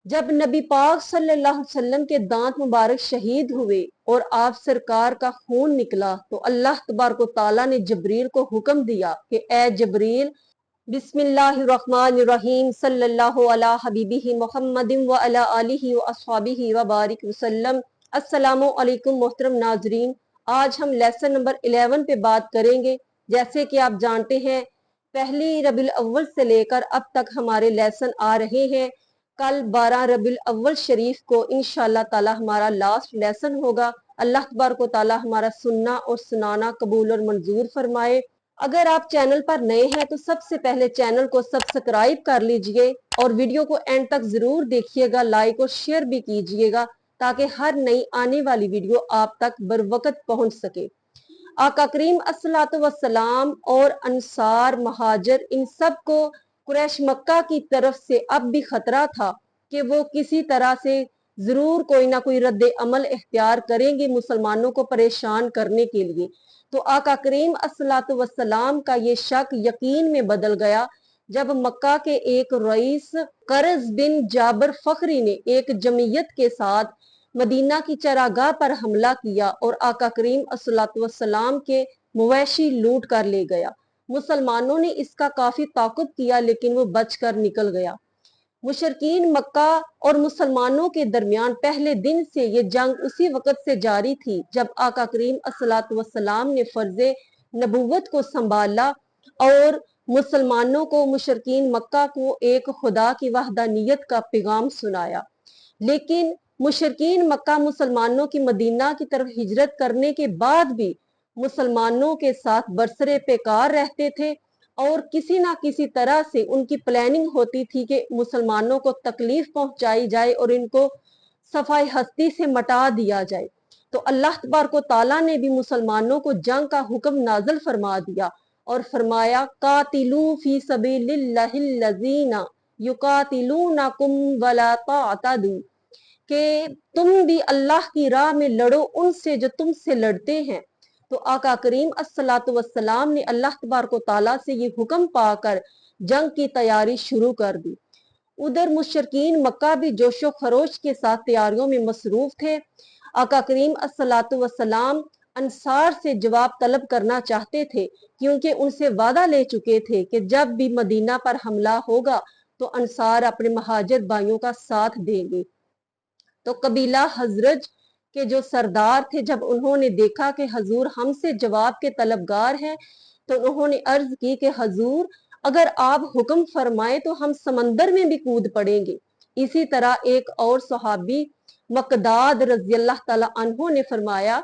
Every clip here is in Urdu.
جب نبی پاک صلی اللہ علیہ وسلم کے دانت مبارک شہید ہوئے اور آپ سرکار کا خون نکلا تو اللہ تبارک و تعالیٰ نے جبریل کو حکم دیا کہ اے جبریل، بسم اللہ الرحمن الرحیم، صلی اللہ علی حبیبہ محمد و علی آلہ و اصحابہ و بارک وسلم۔ السلام علیکم محترم ناظرین، آج ہم لیسن نمبر 11 پہ بات کریں گے۔ جیسے کہ آپ جانتے ہیں پہلی ربیع الاول سے لے کر اب تک ہمارے لیسن آ رہے ہیں۔ کل 12 ربیع الاول شریف کو انشاءاللہ تعالی ہمارا لاسٹ لیسن ہوگا۔ اللہ تبارک و تعالی ہمارا سننا اور سنانا قبول اور منظور فرمائے۔ اگر آپ چینل پر نئے ہیں تو سب سے پہلے چینل کو سبسکرائب کر لیجئے اور ویڈیو کو اینڈ تک ضرور دیکھیے گا، لائک اور شیئر بھی کیجئے گا تاکہ ہر نئی آنے والی ویڈیو آپ تک بروقت پہنچ سکے۔ آقا کریم الصلوۃ والسلام اور انصار مہاجر ان سب کو قریش مکہ کی طرف سے اب بھی خطرہ تھا کہ وہ کسی طرح سے ضرور کوئی نہ کوئی رد عمل اختیار کریں گے مسلمانوں کو پریشان کرنے کے لیے۔ تو آقا کریم الصلوۃ والسلام کا یہ شک یقین میں بدل گیا جب مکہ کے ایک رئیس قرظ بن جابر فخری نے ایک جمعیت کے ساتھ مدینہ کی چراگاہ پر حملہ کیا اور آقا کریم الصلوۃ والسلام کے مویشی لوٹ کر لے گیا۔ مسلمانوں نے اس کا کافی تعاقب کیا لیکن وہ بچ کر نکل گیا۔ مشرکین مکہ اور مسلمانوں کے درمیان پہلے دن سے یہ جنگ اسی وقت سے جاری تھی جب آقا کریم الصلوۃ والسلام نے فرض نبوت کو سنبھالا اور مسلمانوں کو مشرکین مکہ کو ایک خدا کی وحدانیت کا پیغام سنایا۔ لیکن مشرکین مکہ مسلمانوں کی مدینہ کی طرف ہجرت کرنے کے بعد بھی مسلمانوں کے ساتھ برسرے پیکار رہتے تھے اور کسی نہ کسی طرح سے ان کی پلاننگ ہوتی تھی کہ مسلمانوں کو تکلیف پہنچائی جائے اور ان کو صفائے ہستی سے مٹا دیا جائے۔ تو اللہ تبارک و تعالیٰ نے بھی مسلمانوں کو جنگ کا حکم نازل فرما دیا اور فرمایا قاتلو فی سبیل اللہ الذین یقاتلونکم ولا تعتدوا، کہ تم بھی اللہ کی راہ میں لڑو ان سے جو تم سے لڑتے ہیں۔ تو آقا کریم الصلوۃ والسلام نے اللہ تبارک و تعالیٰ سے یہ حکم پا کر جنگ کی تیاری شروع کر دی۔ ادھر مشرکین مکہ بھی جوش و خروش کے ساتھ تیاریوں میں مصروف تھے۔ آقا کریم الصلوۃ والسلام انصار سے جواب طلب کرنا چاہتے تھے کیونکہ ان سے وعدہ لے چکے تھے کہ جب بھی مدینہ پر حملہ ہوگا تو انصار اپنے مہاجر بھائیوں کا ساتھ دیں گے۔ تو قبیلہ حضرج کے جو سردار تھے جب انہوں نے دیکھا کہ حضور ہم سے جواب کے طلبگار ہیں تو انہوں نے عرض کی کہ حضور اگر آپ حکم فرمائیں تو ہم سمندر میں بھی کود پڑیں گے۔ اسی طرح ایک اور صحابی مقداد رضی اللہ تعالی عنہ نے فرمایا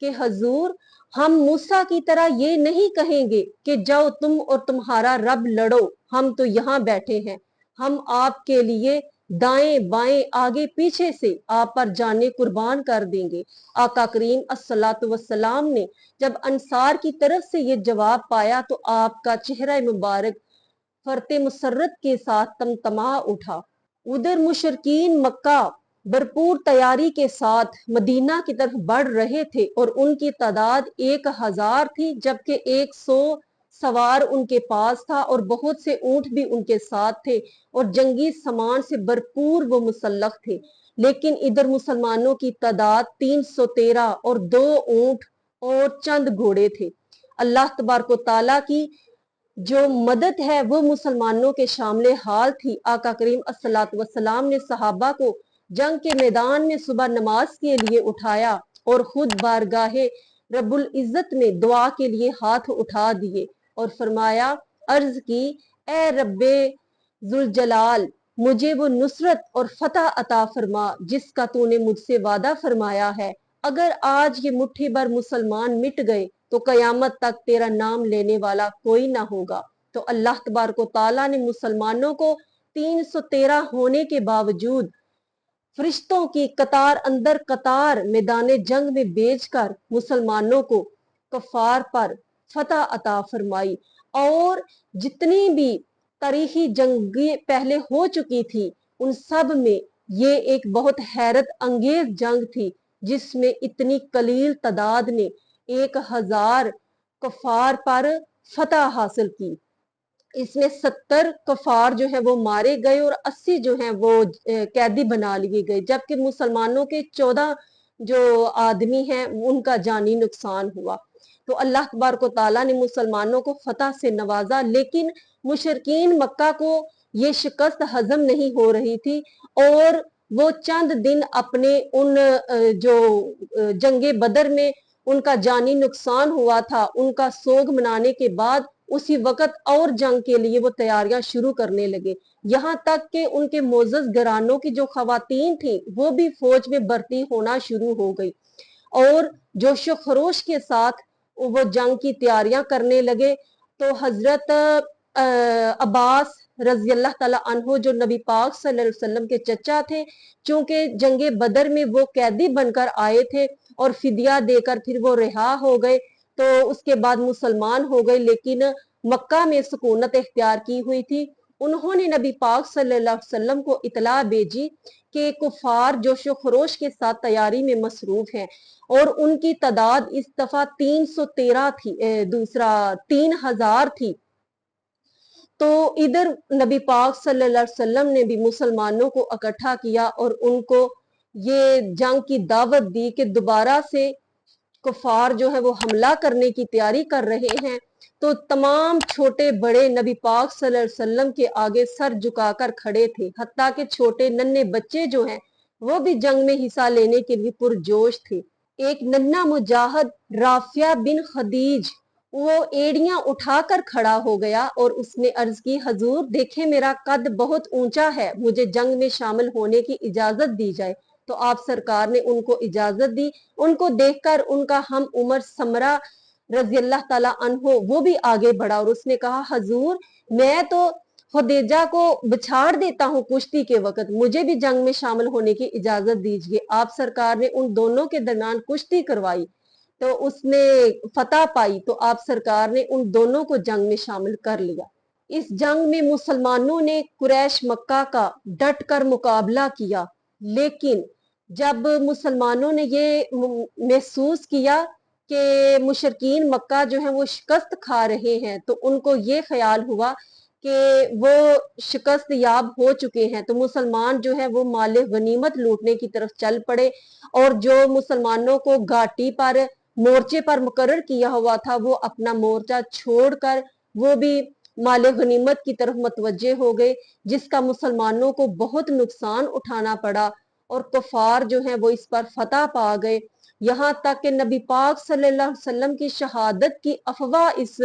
کہ حضور ہم موسیٰ کی طرح یہ نہیں کہیں گے کہ جاؤ تم اور تمہارا رب لڑو، ہم تو یہاں بیٹھے ہیں، ہم آپ کے لیے دائیں بائیں آگے پیچھے سے آپ پر جانے قربان کر دیں گے۔ آقا کریم الصلوۃ والسلام نے جب انصار کی طرف سے یہ جواب پایا تو آپ کا چہرہ مبارک فرت مسرت کے ساتھ تمتما اٹھا۔ ادھر مشرکین مکہ بھرپور تیاری کے ساتھ مدینہ کی طرف بڑھ رہے تھے اور ان کی تعداد 1000 تھی جبکہ 100 سوار ان کے پاس تھا اور بہت سے اونٹ بھی ان کے ساتھ تھے اور جنگی سامان سے بھرپور وہ مسلح تھے۔ لیکن ادھر مسلمانوں کی تعداد 313 اور 2 اونٹ اور چند گھوڑے تھے۔ اللہ تبارک و تعالیٰ کی جو مدد ہے وہ مسلمانوں کے شامل حال تھی۔ آقا کریم الصلوۃ والسلام نے صحابہ کو جنگ کے میدان میں صبح نماز کے لیے اٹھایا اور خود بارگاہ رب العزت میں دعا کے لیے ہاتھ اٹھا دیے اور فرمایا، عرض کی اے رب ذوالجلال مجھے وہ نصرت اور فتح عطا فرما جس کا تو نے مجھ سے وعدہ فرمایا ہے۔ اگر آج یہ مٹھی بھر مسلمان مٹ گئے تو قیامت تک تیرا نام لینے والا کوئی نہ ہوگا۔ تو اللہ تبارک و تعالیٰ نے مسلمانوں کو 313 ہونے کے باوجود فرشتوں کی قطار اندر قطار میدان جنگ میں بھیج کر مسلمانوں کو کفار پر فتح عطا فرمائی، اور جتنی بھی تاریخی جنگیں پہلے ہو چکی تھی ان سب میں یہ ایک بہت حیرت انگیز جنگ تھی جس میں اتنی قلیل تعداد نے 1000 کفار پر فتح حاصل کی۔ اس میں 70 کفار جو ہے وہ مارے گئے اور 80 جو ہیں وہ قیدی بنا لیے گئے، جبکہ مسلمانوں کے 14 جو آدمی ہیں ان کا جانی نقصان ہوا۔ تو اللہ تبارک و تعالیٰ نے مسلمانوں کو فتح سے نوازا، لیکن مشرکین مکہ کو یہ شکست ہضم نہیں ہو رہی تھی، اور وہ چند دن اپنے ان جو جنگ بدر میں ان کا جانی نقصان ہوا تھا ان کا سوگ منانے کے بعد اسی وقت اور جنگ کے لیے وہ تیاریاں شروع کرنے لگے، یہاں تک کہ ان کے معزز گھرانوں کی جو خواتین تھیں وہ بھی فوج میں بھرتی ہونا شروع ہو گئی، اور جوش و خروش کے ساتھ وہ جنگ کی تیاریاں کرنے لگے۔ تو حضرت عباس رضی اللہ تعالیٰ عنہ جو نبی پاک صلی اللہ علیہ وسلم کے چچا تھے، چونکہ جنگ بدر میں وہ قیدی بن کر آئے تھے اور فدیہ دے کر پھر وہ رہا ہو گئے، تو اس کے بعد مسلمان ہو گئے، لیکن مکہ میں سکونت اختیار کی ہوئی تھی۔ انہوں نے نبی پاک صلی اللہ علیہ وسلم کو اطلاع بھیجی کہ کفار جوش و خروش کے ساتھ تیاری میں مصروف ہیں، اور ان کی تعداد اس دفعہ 313 تھی، دوسرا 3000 تھی۔ تو ادھر نبی پاک صلی اللہ علیہ وسلم نے بھی مسلمانوں کو اکٹھا کیا اور ان کو یہ جنگ کی دعوت دی کہ دوبارہ سے کفار جو ہے وہ حملہ کرنے کی تیاری کر رہے ہیں۔ تو تمام چھوٹے بڑے نبی پاک صلی اللہ علیہ وسلم کے آگے سر جھکا کر کھڑے تھے، حتیٰ کہ چھوٹے ننھے بچے جو ہیں وہ بھی جنگ میں حصہ لینے کے لیے پرجوش تھے۔ ایک ننھا مجاہد رافع بن خدیج وہ ایڑیاں اٹھا کر کھڑا ہو گیا اور اس نے عرض کی، حضور دیکھیں میرا قد بہت اونچا ہے، مجھے جنگ میں شامل ہونے کی اجازت دی جائے۔ تو آپ سرکار نے ان کو اجازت دی۔ ان کو دیکھ کر ان کا ہم عمر سمرہ رضی اللہ تعالیٰ عنہ وہ بھی آگے بڑھا اور اس نے کہا، حضور میں تو خدیجہ کو بچھاڑ دیتا ہوں کشتی کے وقت، مجھے بھی جنگ میں شامل ہونے کی اجازت دیجیے۔ آپ سرکار نے ان دونوں کے درمیان کشتی کروائی تو اس نے فتح پائی، تو آپ سرکار نے ان دونوں کو جنگ میں شامل کر لیا۔ اس جنگ میں مسلمانوں نے قریش مکہ کا ڈٹ کر مقابلہ کیا، لیکن جب مسلمانوں نے یہ محسوس کیا کہ مشرکین مکہ جو ہیں وہ شکست کھا رہے ہیں، تو ان کو یہ خیال ہوا کہ وہ شکست یاب ہو چکے ہیں، تو مسلمان جو ہے وہ مال غنیمت لوٹنے کی طرف چل پڑے، اور جو مسلمانوں کو گھاٹی پر مورچے پر مقرر کیا ہوا تھا وہ اپنا مورچہ چھوڑ کر وہ بھی مال غنیمت کی طرف متوجہ ہو گئے، جس کا مسلمانوں کو بہت نقصان اٹھانا پڑا، اور کفار جو ہیں وہ اس پر فتح پا گئے، یہاں تک کہ نبی پاک صلی اللہ علیہ وسلم کی شہادت کی افواہ اس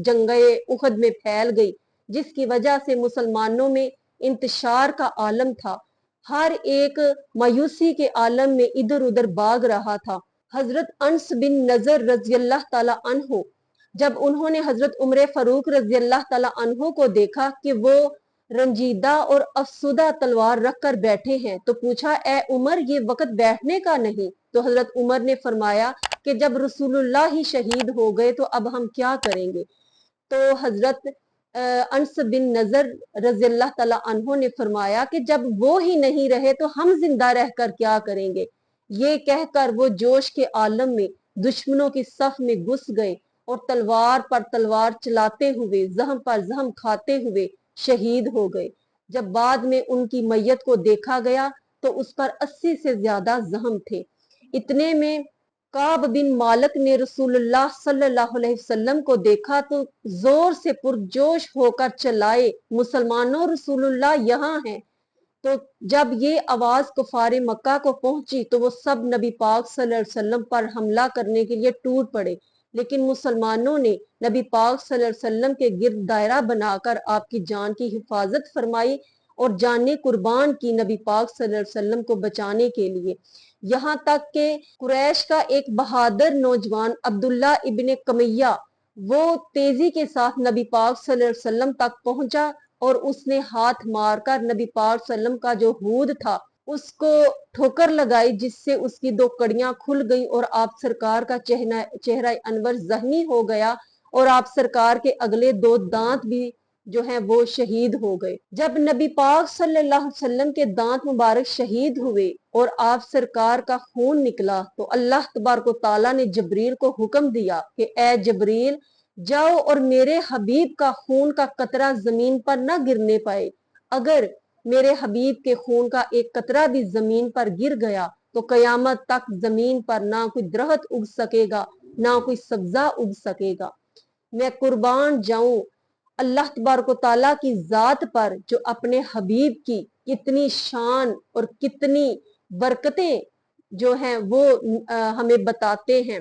جنگ احد میں پھیل گئی، جس کی وجہ سے مسلمانوں میں انتشار کا عالم تھا، ہر ایک مایوسی کے عالم میں ادھر ادھر بھاگ رہا تھا۔ حضرت انس بن نضر رضی اللہ تعالیٰ عنہ جب انہوں نے حضرت عمر فاروق رضی اللہ تعالیٰ عنہ کو دیکھا کہ وہ رنجیدہ اور افسردہ تلوار رکھ کر بیٹھے ہیں، تو پوچھا، اے عمر یہ وقت بیٹھنے کا نہیں؟ تو حضرت عمر نے فرمایا کہ جب رسول اللہ ہی شہید ہو گئے تو اب ہم کیا کریں گے؟ تو حضرت انس بن نضر رضی اللہ تعالیٰ عنہ نے فرمایا کہ جب وہ ہی نہیں رہے تو ہم زندہ رہ کر کیا کریں گے؟ یہ کہہ کر وہ جوش کے عالم میں دشمنوں کی صف میں گھس گئے اور تلوار پر تلوار چلاتے ہوئے زخم پر زخم کھاتے ہوئے شہید ہو گئے۔ جب بعد میں ان کی میت کو دیکھا گیا تو اس پر 80 سے زیادہ زخم تھے۔ اتنے میں کعب بن مالک نے رسول اللہ صلی اللہ علیہ وسلم کو دیکھا تو زور سے پرجوش ہو کر چلائے، مسلمانوں رسول اللہ یہاں ہیں۔ تو جب یہ آواز کفار مکہ کو پہنچی تو وہ سب نبی پاک صلی اللہ علیہ وسلم پر حملہ کرنے کے لیے ٹوٹ پڑے، لیکن مسلمانوں نے نبی پاک صلی اللہ علیہ وسلم کے گرد دائرہ بنا کر آپ کی جان کی حفاظت فرمائی اور جانیں قربان کی نبی پاک صلی اللہ علیہ وسلم کو بچانے کے لیے، یہاں تک کہ قریش کا ایک بہادر نوجوان عبداللہ ابن کمیہ وہ تیزی کے ساتھ نبی پاک صلی اللہ علیہ وسلم تک پہنچا اور اس نے ہاتھ مار کر نبی پاک صلی اللہ علیہ وسلم کا جو ہود تھا اس کو ٹھوکر لگائی، جس سے اس کی 2 کڑیاں کھل گئیں اور آپ سرکار کا چہرہ انور زخمی ہو گیا، اور آپ سرکار کے اگلے 2 دانت بھی جو ہیں وہ شہید ہو گئے۔ جب نبی پاک صلی اللہ علیہ وسلم کے دانت مبارک شہید ہوئے اور آپ سرکار کا خون نکلا تو اللہ تبارک و تعالیٰ نے جبریل کو حکم دیا کہ اے جبریل جاؤ اور میرے حبیب کا خون کا قطرہ زمین پر نہ گرنے پائے۔ اگر میرے حبیب کے خون کا ایک قطرہ بھی زمین پر گر گیا تو قیامت تک زمین پر نہ کوئی درخت اگ سکے گا، نہ کوئی سبزہ اگ سکے گا۔ میں قربان جاؤں اللہ تبارک و تعالیٰ کی ذات پر جو اپنے حبیب کی کتنی شان اور کتنی برکتیں جو ہیں وہ ہمیں بتاتے ہیں۔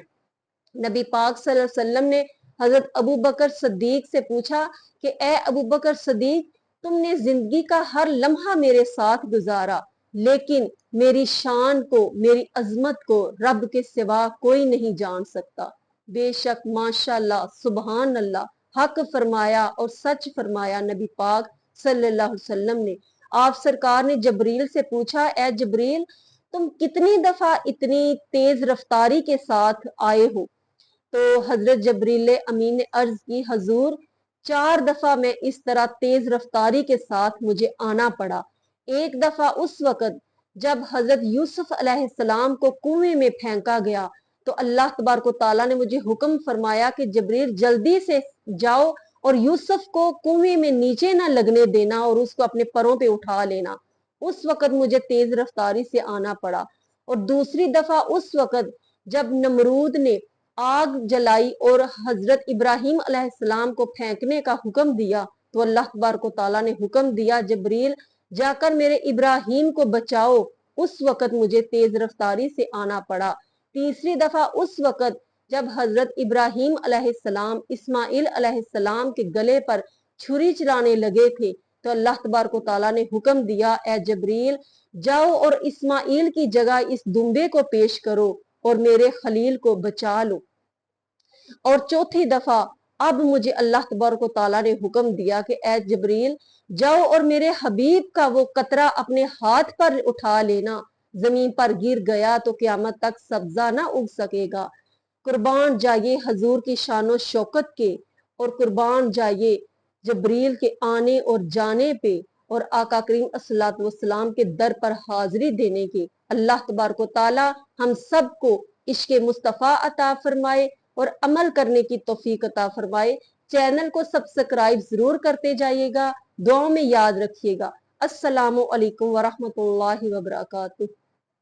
نبی پاک صلی اللہ علیہ وسلم نے حضرت ابو بکر صدیق سے پوچھا کہ اے ابو بکر صدیق، تم نے زندگی کا ہر لمحہ میرے ساتھ گزارا، لیکن میری شان کو، میری عظمت کو رب کے سوا کوئی نہیں جان سکتا۔ بے شک ماشاءاللہ، سبحان اللہ، حق فرمایا اور سچ فرمایا نبی پاک صلی اللہ علیہ وسلم نے۔ آپ سرکار نے جبریل سے پوچھا، اے جبریل، تم کتنی دفعہ اتنی تیز رفتاری کے ساتھ آئے ہو؟ تو حضرت جبریل امین نے عرض کی، حضور 4 دفعہ میں اس طرح تیز رفتاری کے ساتھ مجھے آنا پڑا۔ ایک دفعہ اس وقت جب حضرت یوسف علیہ السلام کو کنویں میں پھینکا گیا تو اللہ تبارک و تعالیٰ نے مجھے حکم فرمایا کہ جبریل جلدی سے جاؤ اور یوسف کو کنویں میں نیچے نہ لگنے دینا اور اس کو اپنے پروں پہ اٹھا لینا۔ اس وقت مجھے تیز رفتاری سے آنا پڑا۔ اور دوسری دفعہ اس وقت جب نمرود نے آگ جلائی اور حضرت ابراہیم علیہ السلام کو پھینکنے کا حکم دیا تو اللہ تبارک و تعالیٰ نے حکم دیا، جبریل جا کر میرے ابراہیم کو بچاؤ۔ اس وقت مجھے تیز رفتاری سے آنا پڑا۔ تیسری دفعہ اس وقت جب حضرت ابراہیم علیہ السلام اسماعیل علیہ السلام کے گلے پر چھری چلانے لگے تھے تو اللہ تبارک و تعالیٰ نے حکم دیا، اے جبریل جاؤ اور اسماعیل کی جگہ اس دمبے کو پیش کرو اور میرے خلیل کو بچا لو۔ اور چوتھی دفعہ اب مجھے اللہ تبارک و تعالیٰ نے حکم دیا کہ اے جبریل جاؤ اور میرے حبیب کا وہ قطرہ اپنے ہاتھ پر اٹھا لینا، زمین پر گر گیا تو قیامت تک سبزہ نہ اگ سکے گا۔ قربان جائیے حضور کی شان و شوکت کے، اور قربان جائیے جبریل کے آنے اور جانے پہ، اور آقا کریم صلی اللہ علیہ وسلم کے در پر حاضری دینے کے۔ اللہ تبارک و تعالیٰ ہم سب کو عشق مصطفیٰ عطا فرمائے اور عمل کرنے کی توفیق عطا فرمائے۔ چینل کو سبسکرائب ضرور کرتے جائیے گا، دعاؤں میں یاد رکھیے گا۔ السلام علیکم ورحمۃ اللہ وبرکاتہ۔